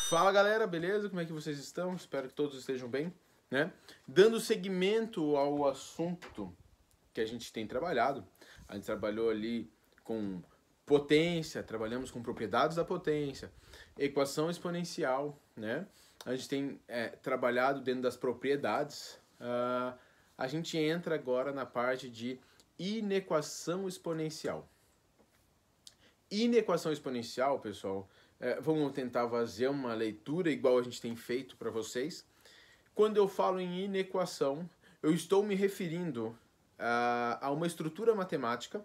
Fala galera, beleza? Como é que vocês estão? Espero que todos estejam bem, né? Dando seguimento ao assunto que a gente tem trabalhado, a gente trabalhou ali com potência, trabalhamos com propriedades da potência, equação exponencial, né? A gente tem trabalhado dentro das propriedades. A gente entra agora na parte de inequação exponencial. Inequação exponencial, pessoal, vamos tentar fazer uma leitura igual a gente tem feito para vocês. Quando eu falo em inequação, eu estou me referindo a uma estrutura matemática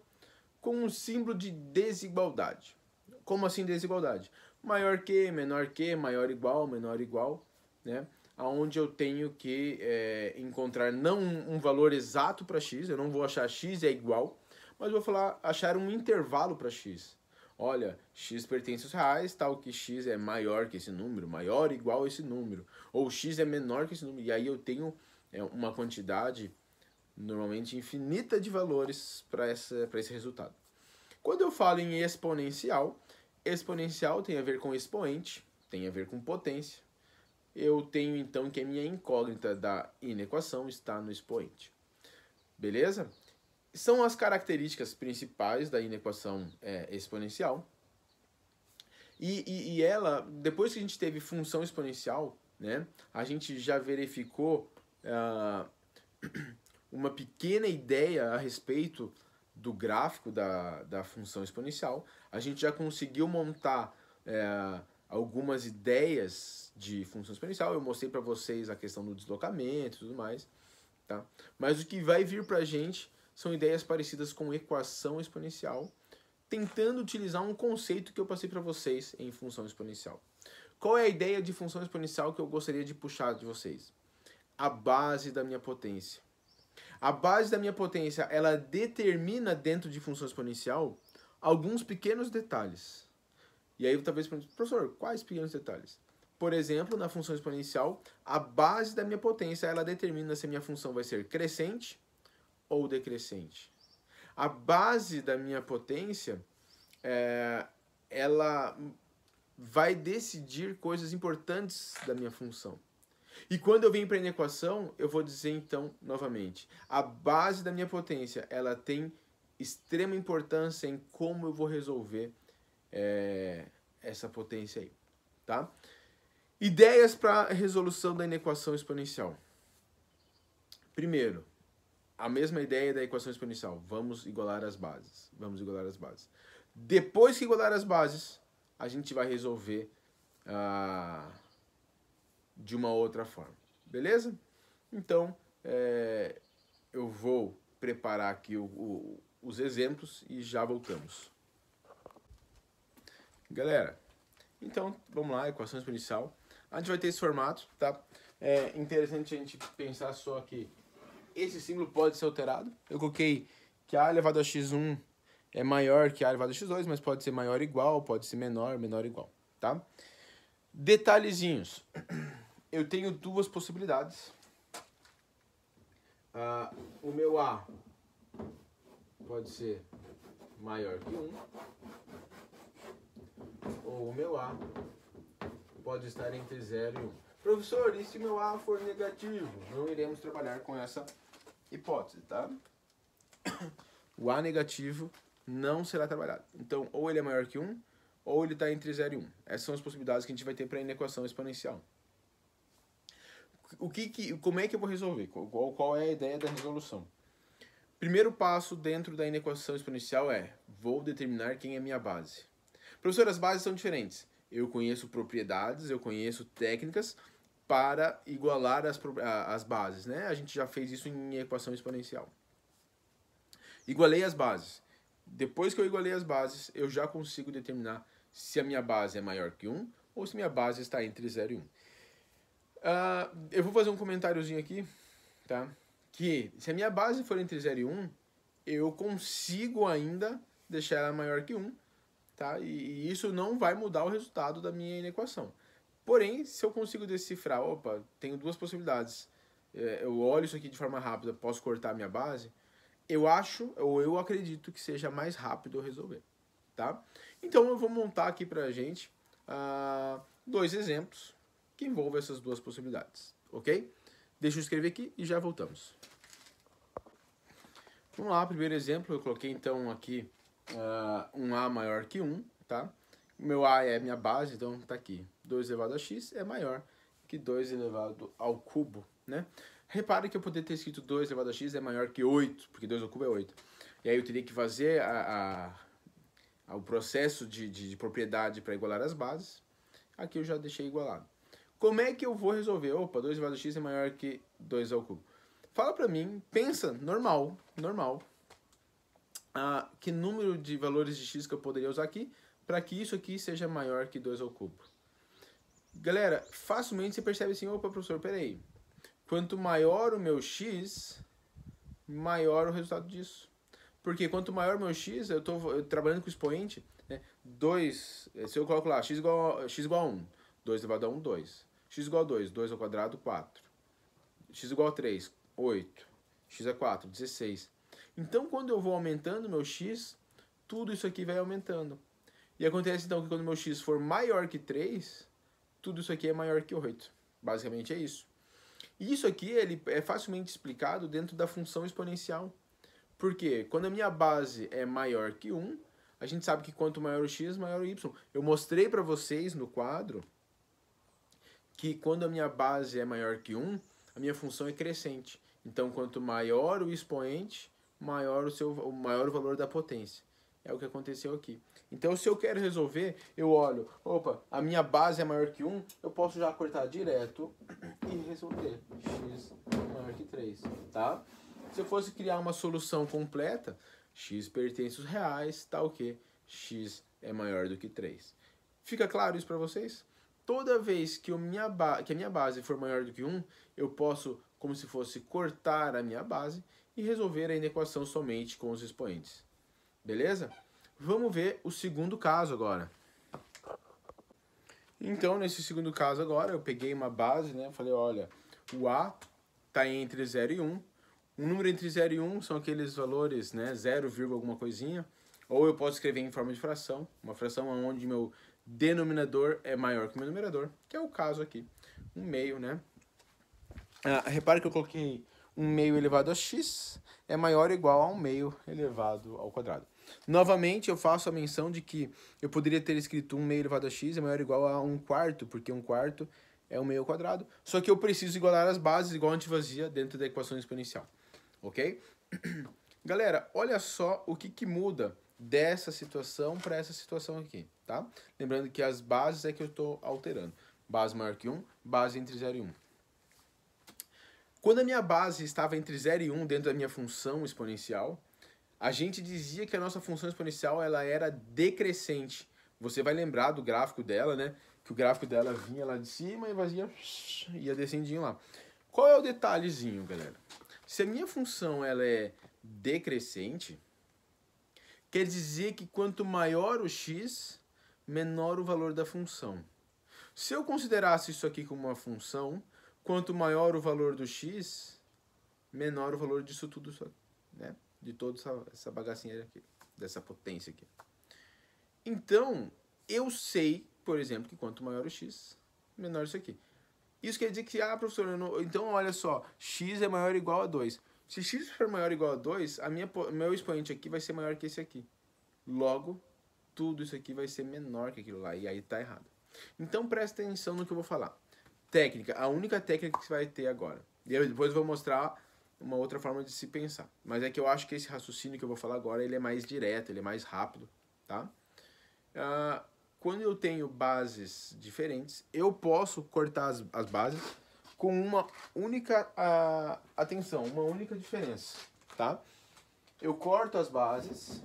com um símbolo de desigualdade. Como assim desigualdade? Maior que, menor que, maior igual, menor igual, né? Onde eu tenho que encontrar não um valor exato para x, eu não vou achar x é igual, mas vou achar um intervalo para x. Olha, x pertence aos reais, tal que x é maior que esse número, maior ou igual a esse número, ou x é menor que esse número, e aí eu tenho uma quantidade normalmente infinita de valores para esse resultado. Quando eu falo em exponencial, exponencial tem a ver com expoente, tem a ver com potência. Eu tenho então que a minha incógnita da inequação está no expoente. Beleza? São as características principais da inequação exponencial. E ela, depois que a gente teve função exponencial, né, a gente já verificou uma pequena ideia a respeito do gráfico da função exponencial. A gente já conseguiu montar algumas ideias de função exponencial. Eu mostrei para vocês a questão do deslocamento e tudo mais. Tá? Mas o que vai vir para a gente são ideias parecidas com equação exponencial, tentando utilizar um conceito que eu passei para vocês em função exponencial. Qual é a ideia de função exponencial que eu gostaria de puxar de vocês? A base da minha potência. A base da minha potência, ela determina dentro de função exponencial alguns pequenos detalhes. E aí talvez pergunte, professor, quais pequenos detalhes? Por exemplo, na função exponencial, a base da minha potência, ela determina se a minha função vai ser crescente ou decrescente. A base da minha potência, ela vai decidir coisas importantes da minha função. E quando eu venho para a inequação, eu vou dizer então, novamente, a base da minha potência, ela tem extrema importância em como eu vou resolver essa potência aí, tá? Ideias para a resolução da inequação exponencial. Primeiro, a mesma ideia da equação exponencial. Vamos igualar as bases. Vamos igualar as bases. Depois que igualar as bases, a gente vai resolver de uma outra forma. Beleza? Então, eu vou preparar aqui os exemplos e já voltamos. Galera, então, vamos lá, equação exponencial. A gente vai ter esse formato, tá? É interessante a gente pensar só que esse símbolo pode ser alterado. Eu coloquei que a elevado a x1 é maior que a elevado a x2, mas pode ser maior ou igual, pode ser menor, menor ou igual, tá? Detalhezinhos. Eu tenho duas possibilidades. O meu A pode ser maior que 1, ou o meu A pode estar entre 0 e 1. Professor, e se meu A for negativo? Não iremos trabalhar com essa hipótese, tá? O A negativo não será trabalhado. Então, ou ele é maior que 1, ou ele está entre 0 e 1. Essas são as possibilidades que a gente vai ter para a inequação exponencial. Como é que eu vou resolver? Qual é a ideia da resolução? Primeiro passo dentro da inequação exponencial vou determinar quem é minha base. Professor, as bases são diferentes. Eu conheço propriedades, eu conheço técnicas para igualar as bases, né? A gente já fez isso em equação exponencial. Igualei as bases. Depois que eu igualei as bases, eu já consigo determinar se a minha base é maior que 1 ou se minha base está entre 0 e 1. Eu vou fazer um comentáriozinho aqui, tá? Que se a minha base for entre 0 e 1, eu consigo ainda deixar ela maior que 1, tá? E isso não vai mudar o resultado da minha inequação. Porém, se eu consigo decifrar, opa, tenho duas possibilidades, eu olho isso aqui de forma rápida, posso cortar a minha base, eu acho, ou eu acredito que seja mais rápido eu resolver, tá? Então eu vou montar aqui pra gente dois exemplos que envolvem essas duas possibilidades, ok? Deixa eu escrever aqui e já voltamos. Vamos lá, primeiro exemplo, eu coloquei então aqui um A maior que 1, tá? Meu A é minha base, então tá aqui. 2 elevado a x é maior que 2 elevado ao cubo, né? Repare que eu poderia ter escrito 2 elevado a x é maior que 8, porque 2 ao cubo é 8. E aí eu teria que fazer o processo de propriedade para igualar as bases. Aqui eu já deixei igualado. Como é que eu vou resolver? Opa, 2 elevado a x é maior que 2 ao cubo. Fala pra mim, pensa, normal. Que número de valores de x que eu poderia usar aqui para que isso aqui seja maior que 2 ao cubo. Galera, facilmente você percebe assim, opa, professor, peraí. Quanto maior o meu x, maior o resultado disso. Porque quanto maior o meu x, eu estou trabalhando com o expoente, né? 2, se eu coloco lá, x igual a 1, 2 elevado a 1, 2. X igual a 2, 2 ao quadrado, 4. X igual a 3, 8. X a 4, 16. Então, quando eu vou aumentando meu x, tudo isso aqui vai aumentando. E acontece, então, que quando meu x for maior que 3, tudo isso aqui é maior que 8. Basicamente é isso. E isso aqui ele é facilmente explicado dentro da função exponencial. Porque quando a minha base é maior que 1, a gente sabe que quanto maior o x, maior o y. Eu mostrei para vocês no quadro que quando a minha base é maior que 1, a minha função é crescente. Então, quanto maior o expoente, maior o valor da potência. É o que aconteceu aqui. Então, se eu quero resolver, eu olho, opa, a minha base é maior que 1, eu posso já cortar direto e resolver. X maior que 3, tá? Se eu fosse criar uma solução completa, x pertence aos reais, tá o quê? X é maior do que 3. Fica claro isso para vocês? Toda vez que a minha base for maior do que 1, eu posso, como se fosse, cortar a minha base e resolver a equação somente com os expoentes. Beleza? Vamos ver o segundo caso agora. Então, nesse segundo caso agora, eu peguei uma base, né? Falei, olha, o A está entre 0 e 1. Um número entre 0 e 1 são aqueles valores, né? 0, alguma coisinha. Ou eu posso escrever em forma de fração. Uma fração onde meu denominador é maior que o meu numerador, que é o caso aqui. 1/2, né? Repare que eu coloquei 1/2 elevado a x é maior ou igual a 1/2 elevado ao quadrado. Novamente, eu faço a menção de que eu poderia ter escrito 1/2 elevado a x é maior ou igual a 1/4, porque 1/4 é 1/2 ao quadrado. Só que eu preciso igualar as bases, igual a gente fazia dentro da equação exponencial. Ok? Galera, olha só o que muda dessa situação para essa situação aqui, tá? Lembrando que as bases é que eu estou alterando. Base maior que 1, base entre 0 e 1. Quando a minha base estava entre 0 e 1 dentro da minha função exponencial, a gente dizia que a nossa função exponencial ela era decrescente. Você vai lembrar do gráfico dela, né? Que o gráfico dela vinha lá de cima e ia descendinho lá. Qual é o detalhezinho, galera? Se a minha função ela é decrescente, quer dizer que quanto maior o x, menor o valor da função. Se eu considerasse isso aqui como uma função, quanto maior o valor do x, menor o valor disso tudo, né? De toda essa bagacinha aqui, dessa potência aqui. Então, eu sei, por exemplo, que quanto maior o x, menor isso aqui. Isso quer dizer que, professor, então olha só, x é maior ou igual a 2. Se x for maior ou igual a 2, meu expoente aqui vai ser maior que esse aqui. Logo, tudo isso aqui vai ser menor que aquilo lá, e aí tá errado. Então presta atenção no que eu vou falar. Técnica, a única técnica que você vai ter agora. E depois eu vou mostrar uma outra forma de se pensar. Mas é que eu acho que esse raciocínio que eu vou falar agora, ele é mais direto, ele é mais rápido, tá? Quando eu tenho bases diferentes, eu posso cortar as bases com uma única, atenção, uma única diferença, tá? Eu corto as bases,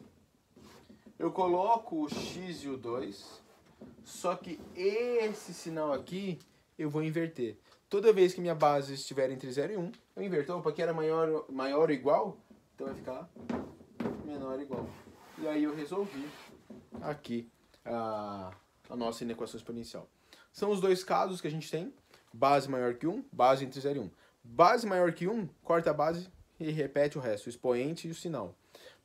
eu coloco o x e o 2, só que esse sinal aqui eu vou inverter. Toda vez que minha base estiver entre 0 e 1, eu inverto. Opa, aqui era maior ou igual, então vai ficar menor ou igual. E aí eu resolvi aqui a nossa inequação exponencial. São os dois casos que a gente tem. Base maior que 1, base entre 0 e 1. Base maior que 1, corta a base e repete o resto, o expoente e o sinal.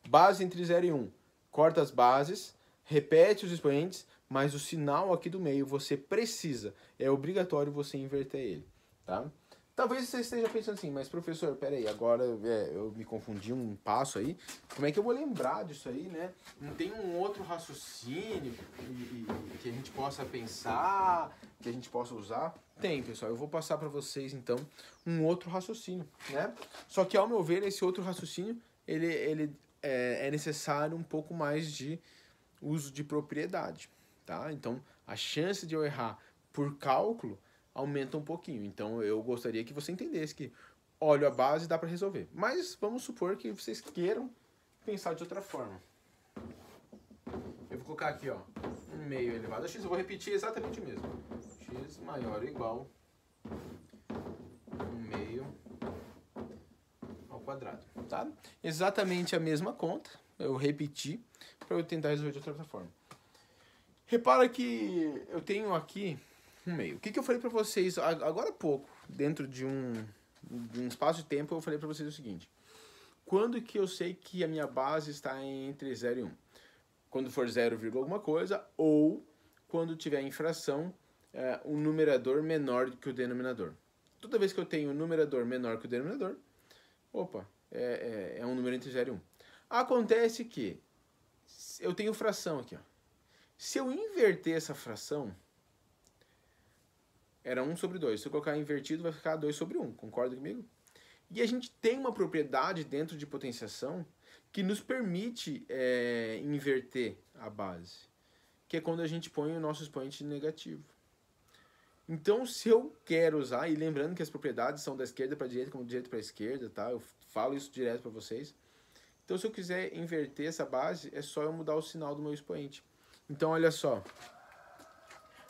Base entre 0 e 1, corta as bases, repete os expoentes, mas o sinal aqui do meio você precisa, é obrigatório você inverter ele, tá? Talvez você esteja pensando assim, mas professor, peraí, agora eu me confundi um passo aí, como é que eu vou lembrar disso aí, né? Não tem um outro raciocínio que a gente possa pensar, que a gente possa usar? Tem, pessoal, eu vou passar para vocês então um outro raciocínio, né? Só que ao meu ver, esse outro raciocínio, ele é necessário um pouco mais de uso de propriedade, tá? Então, a chance de eu errar por cálculo aumenta um pouquinho. Então, eu gostaria que você entendesse que óleo à base dá para resolver. Mas vamos supor que vocês queiram pensar de outra forma. Eu vou colocar aqui, ó, 1 meio elevado a x. Eu vou repetir exatamente o mesmo. X maior ou igual a 1 meio ao quadrado, tá? Exatamente a mesma conta. Eu repeti para eu tentar resolver de outra forma. Repara que eu tenho aqui 1 meio. O que eu falei para vocês agora há pouco, dentro de um espaço de tempo, eu falei para vocês o seguinte. Quando que eu sei que a minha base está entre 0 e 1? Quando for 0, alguma coisa, ou quando tiver em fração, um numerador menor que o denominador. Toda vez que eu tenho um numerador menor que o denominador, opa, é um número entre 0 e 1. Acontece que eu tenho fração aqui, ó. Se eu inverter essa fração, era 1 sobre 2. Se eu colocar invertido, vai ficar 2 sobre 1. Concorda comigo? E a gente tem uma propriedade dentro de potenciação que nos permite inverter a base, que é quando a gente põe o nosso expoente negativo. Então, se eu quero usar, e lembrando que as propriedades são da esquerda para a direita como de direita para a esquerda, tá? Eu falo isso direto para vocês. Então, se eu quiser inverter essa base, é só eu mudar o sinal do meu expoente. Então, olha só.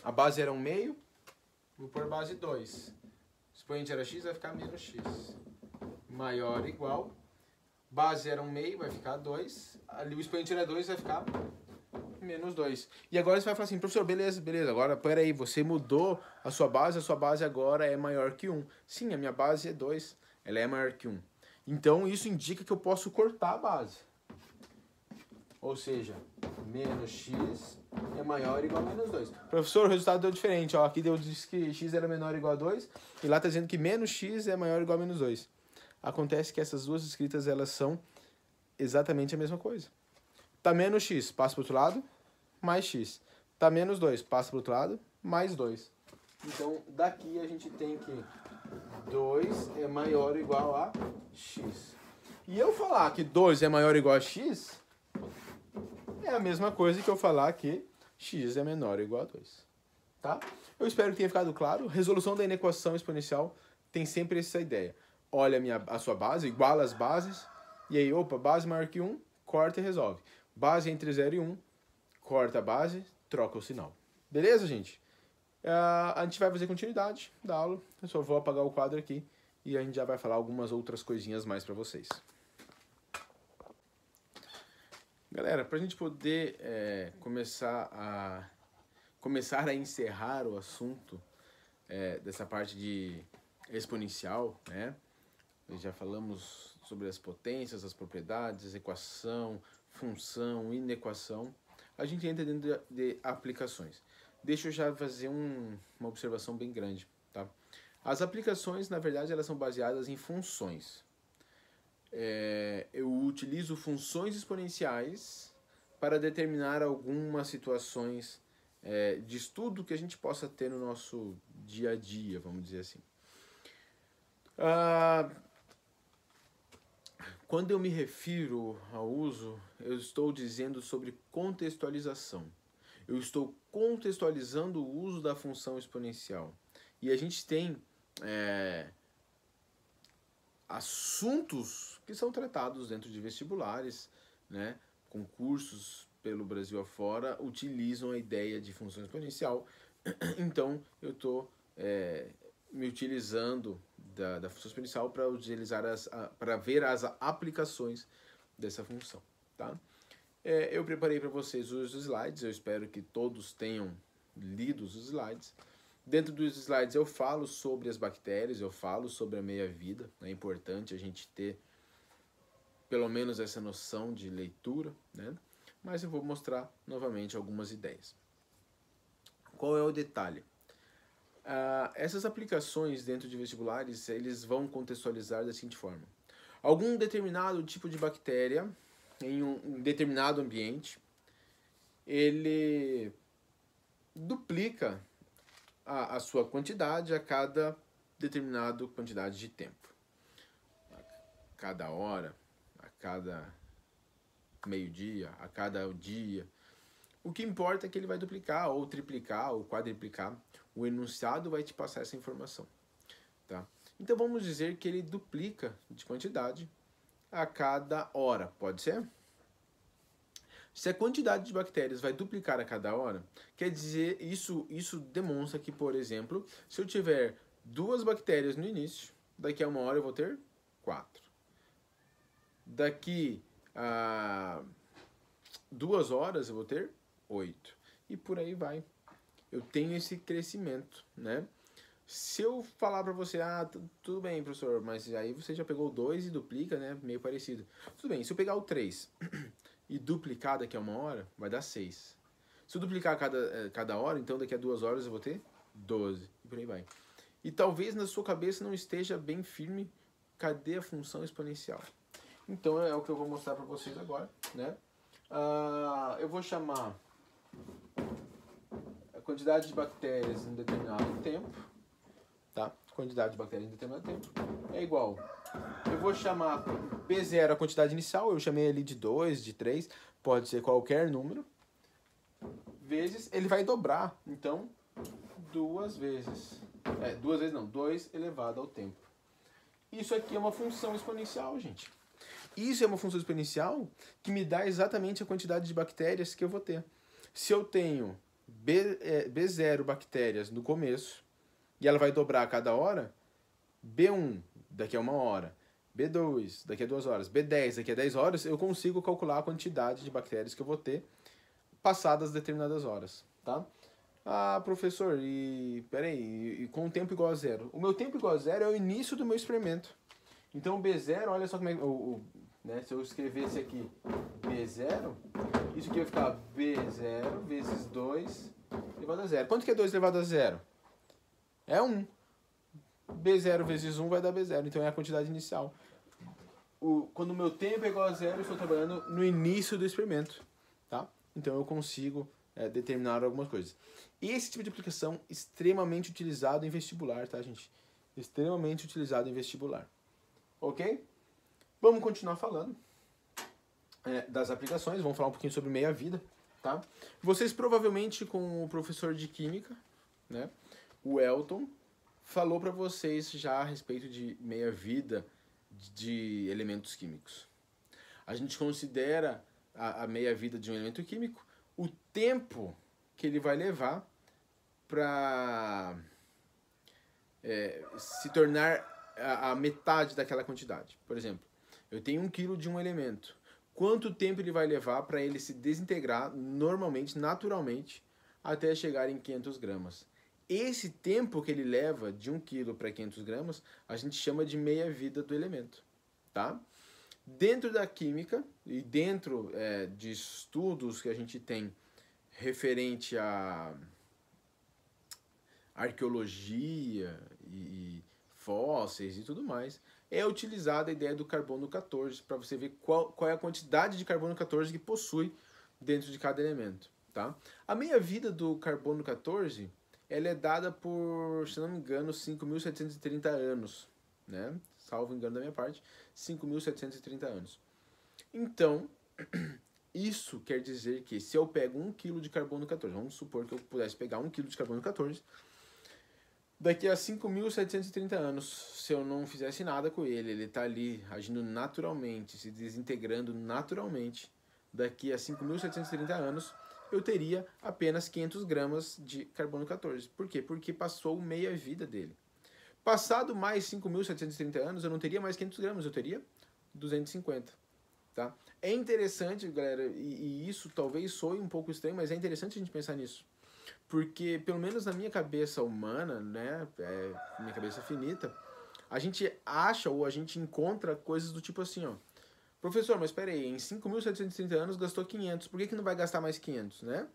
A base era 1 meio, vou pôr base 2. O expoente era x, vai ficar menos x. Maior ou igual. Base era 1 meio, vai ficar 2. Ali o expoente era 2, vai ficar menos 2. E agora você vai falar assim, professor, beleza. Agora, peraí, você mudou a sua base agora é maior que 1. Sim, a minha base é 2, ela é maior que 1. Então, isso indica que eu posso cortar a base. Ou seja, menos x é maior ou igual a menos 2. Professor, o resultado deu diferente. Ó, aqui disse que x era menor ou igual a 2, e lá está dizendo que menos x é maior ou igual a menos 2. Acontece que essas duas escritas, elas são exatamente a mesma coisa. Tá menos x, passa para o outro lado, mais x. Tá menos 2, passa para o outro lado, mais 2. Então, daqui a gente tem que 2 é maior ou igual a x. E eu falar que 2 é maior ou igual a x, é a mesma coisa que eu falar que x é menor ou igual a 2. Tá? Eu espero que tenha ficado claro. Resolução da inequação exponencial tem sempre essa ideia. Olha a sua base, iguala as bases, e aí, opa, base maior que 1, corta e resolve. Base entre 0 e 1, corta a base, troca o sinal. Beleza, gente? A gente vai fazer continuidade da aula. Eu só vou apagar o quadro aqui e a gente já vai falar algumas outras coisinhas mais para vocês. Galera, para a gente poder começar a encerrar o assunto dessa parte de exponencial, né? Já falamos sobre as potências, as propriedades, equação, função, inequação. A gente entra dentro de aplicações. Deixa eu já fazer uma observação bem grande, tá? As aplicações, na verdade, elas são baseadas em funções. Eu utilizo funções exponenciais para determinar algumas situações de estudo que a gente possa ter no nosso dia a dia, vamos dizer assim. Quando eu me refiro ao uso, eu estou dizendo sobre contextualização. Eu estou contextualizando o uso da função exponencial. E a gente tem assuntos que são tratados dentro de vestibulares, né? Concursos pelo Brasil afora utilizam a ideia de função exponencial. Então, eu estou me utilizando da função exponencial para utilizar para ver as aplicações dessa função, tá? Eu preparei para vocês os slides, eu espero que todos tenham lido os slides. Dentro dos slides eu falo sobre as bactérias, eu falo sobre a meia-vida. É importante a gente ter pelo menos essa noção de leitura, né? Mas eu vou mostrar novamente algumas ideias. Qual é o detalhe? Essas aplicações dentro de vestibulares, eles vão contextualizar da seguinte forma. Algum determinado tipo de bactéria em um determinado ambiente, ele duplica a sua quantidade a cada determinada quantidade de tempo. A cada hora, a cada meio-dia, a cada dia. O que importa é que ele vai duplicar, ou triplicar, ou quadriplicar. O enunciado vai te passar essa informação. Tá? Então vamos dizer que ele duplica de quantidade a cada hora, pode ser? Se a quantidade de bactérias vai duplicar a cada hora, quer dizer, isso demonstra que, por exemplo, se eu tiver 2 bactérias no início, daqui a 1 hora eu vou ter 4. Daqui a 2 horas eu vou ter 8. E por aí vai. Eu tenho esse crescimento, né? Se eu falar pra você, tudo bem, professor, mas aí você já pegou o 2 e duplica, né? Meio parecido. Tudo bem, se eu pegar o 3 e duplicar daqui a 1 hora, vai dar 6. Se eu duplicar cada hora, então daqui a 2 horas eu vou ter 12. E por aí vai. E talvez na sua cabeça não esteja bem firme, cadê a função exponencial? Então é o que eu vou mostrar para vocês agora, né? Eu vou chamar a quantidade de bactérias em determinado tempo, tá? Quantidade de bactérias em determinado tempo é igual. Eu vou chamar B0 a quantidade inicial, eu chamei ali de 2, de 3, pode ser qualquer número, vezes, ele vai dobrar, então, 2 vezes. 2 vezes não, 2 elevado ao tempo. Isso aqui é uma função exponencial, gente. Isso é uma função exponencial que me dá exatamente a quantidade de bactérias que eu vou ter. Se eu tenho B0 bactérias no começo, e ela vai dobrar a cada hora, B1 daqui a 1 hora, B2 daqui a 2 horas, B10 daqui a 10 horas, eu consigo calcular a quantidade de bactérias que eu vou ter passadas determinadas horas, tá? Professor, peraí, com o tempo igual a zero. O meu tempo igual a zero é o início do meu experimento. Então, B0, olha só como é... né, se eu escrevesse aqui B0, isso aqui vai ficar B0 vezes 2 elevado a zero. Quanto que é 2 elevado a zero? É 1. B0 vezes 1 vai dar B0, então é a quantidade inicial. Quando o meu tempo é igual a zero, eu estou trabalhando no início do experimento, tá? Então eu consigo determinar algumas coisas. Esse tipo de aplicação extremamente utilizado em vestibular, tá, gente? Extremamente utilizado em vestibular. Ok? Vamos continuar falando das aplicações, vamos falar um pouquinho sobre meia-vida, tá? Vocês provavelmente com o professor de química, né, o Elton, falou para vocês já a respeito de meia-vida de elementos químicos. A gente considera a meia-vida de um elemento químico o tempo que ele vai levar para se tornar a metade daquela quantidade. Por exemplo, eu tenho 1 quilo de um elemento. Quanto tempo ele vai levar para ele se desintegrar normalmente, naturalmente, até chegar em 500 gramas? Esse tempo que ele leva de 1 quilo para 500 gramas, a gente chama de meia-vida do elemento, tá? Dentro da química e dentro de estudos que a gente tem referente a arqueologia e fósseis e tudo mais, é utilizada a ideia do carbono 14 para você ver qual é a quantidade de carbono 14 que possui dentro de cada elemento, tá? A meia-vida do carbono 14, ela é dada por, se não me engano, 5.730 anos, né? Salvo engano da minha parte, 5.730 anos. Então, isso quer dizer que se eu pego 1 kg de carbono 14, vamos supor que eu pudesse pegar 1 kg de carbono 14, daqui a 5.730 anos, se eu não fizesse nada com ele, ele está ali agindo naturalmente, se desintegrando naturalmente, daqui a 5.730 anos, eu teria apenas 500 gramas de carbono 14. Por quê? Porque passou meia-vida dele. Passado mais 5.730 anos, eu não teria mais 500 gramas, eu teria 250. Tá? É interessante, galera, e isso talvez soe um pouco estranho, mas é interessante a gente pensar nisso. Porque, pelo menos na minha cabeça humana, né, minha cabeça finita, a gente acha ou a gente encontra coisas do tipo assim, ó. Professor, mas espera aí, em 5.730 anos gastou 500, por que não vai gastar mais 500, né?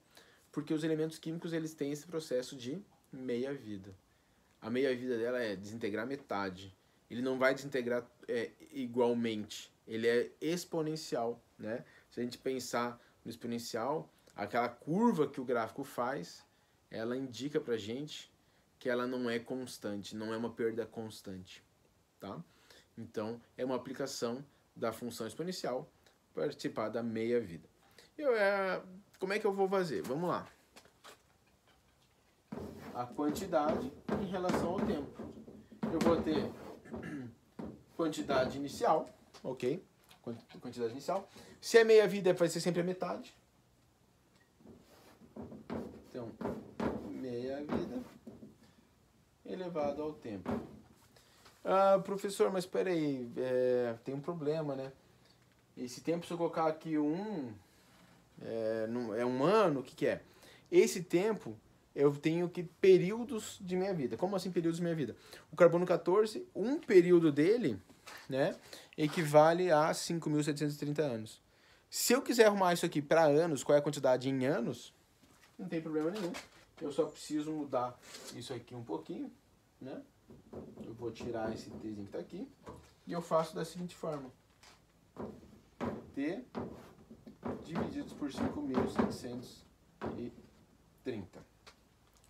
Porque os elementos químicos eles têm esse processo de meia-vida. A meia-vida dela é desintegrar metade. Ele não vai desintegrar igualmente. Ele é exponencial, né? Se a gente pensar no exponencial, aquela curva que o gráfico faz, ela indica pra gente que ela não é constante, não é uma perda constante, tá? Então, é uma aplicação da função exponencial para participar da meia-vida. Como é que eu vou fazer? Vamos lá. A quantidade em relação ao tempo. Eu vou ter quantidade inicial, ok? Quantidade inicial. Se é meia-vida, vai ser sempre a metade. Então, meia-vida elevado ao tempo. Ah, professor, mas espera aí, tem um problema, né? Esse tempo, se eu colocar aqui é um ano, o que é? Esse tempo, eu tenho que períodos de minha vida. Como assim períodos de minha vida? O carbono 14, um período dele, né, equivale a 5.730 anos. Se eu quiser arrumar isso aqui para anos, qual é a quantidade em anos, não tem problema nenhum. Eu só preciso mudar isso aqui um pouquinho, né? Eu vou tirar esse tzinho que está aqui e eu faço da seguinte forma. T divididos por 5.730.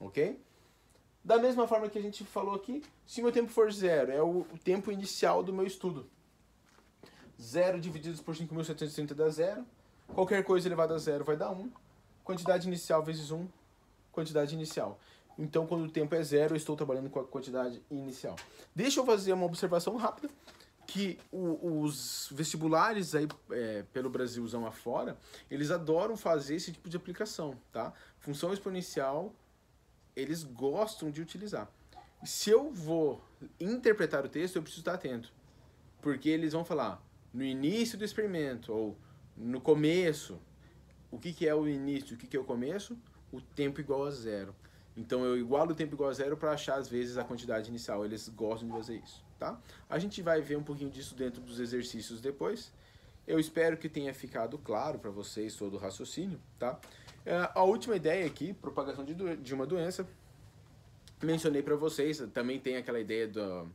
Ok? Da mesma forma que a gente falou aqui, se meu tempo for zero, é o tempo inicial do meu estudo. 0 divididos por 5.730 dá 0. Qualquer coisa elevada a 0 vai dar 1. Quantidade inicial vezes 1, quantidade inicial. Então, quando o tempo é 0, eu estou trabalhando com a quantidade inicial. Deixa eu fazer uma observação rápida, que os vestibulares aí pelo Brasilzão afora, eles adoram fazer esse tipo de aplicação, tá? Função exponencial, eles gostam de utilizar. Se eu vou interpretar o texto, eu preciso estar atento, porque eles vão falar no início do experimento, ou no começo. O que é o início, o que é o começo? O tempo igual a 0. Então eu igualo o tempo igual a 0 para achar às vezes a quantidade inicial. Eles gostam de fazer isso, tá? A gente vai ver um pouquinho disso dentro dos exercícios depois. Eu espero que tenha ficado claro para vocês todo o raciocínio, tá? A última ideia aqui, propagação de uma doença, mencionei para vocês, também tem aquela ideia do...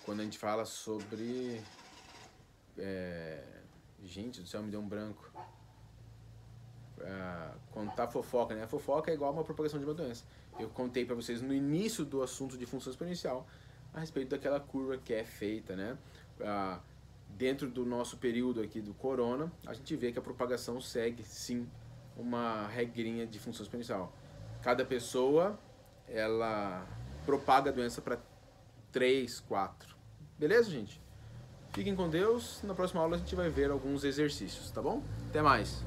quando a gente fala sobre... gente do céu, me deu um branco. Contar fofoca, né? A fofoca é igual a uma propagação de uma doença. Eu contei para vocês no início do assunto de função exponencial a respeito daquela curva que é feita, né? Dentro do nosso período aqui do corona, a gente vê que a propagação segue, sim, uma regrinha de função exponencial. Cada pessoa, ela propaga a doença para 3, 4. Beleza, gente? Fiquem com Deus. Na próxima aula a gente vai ver alguns exercícios, tá bom? Até mais!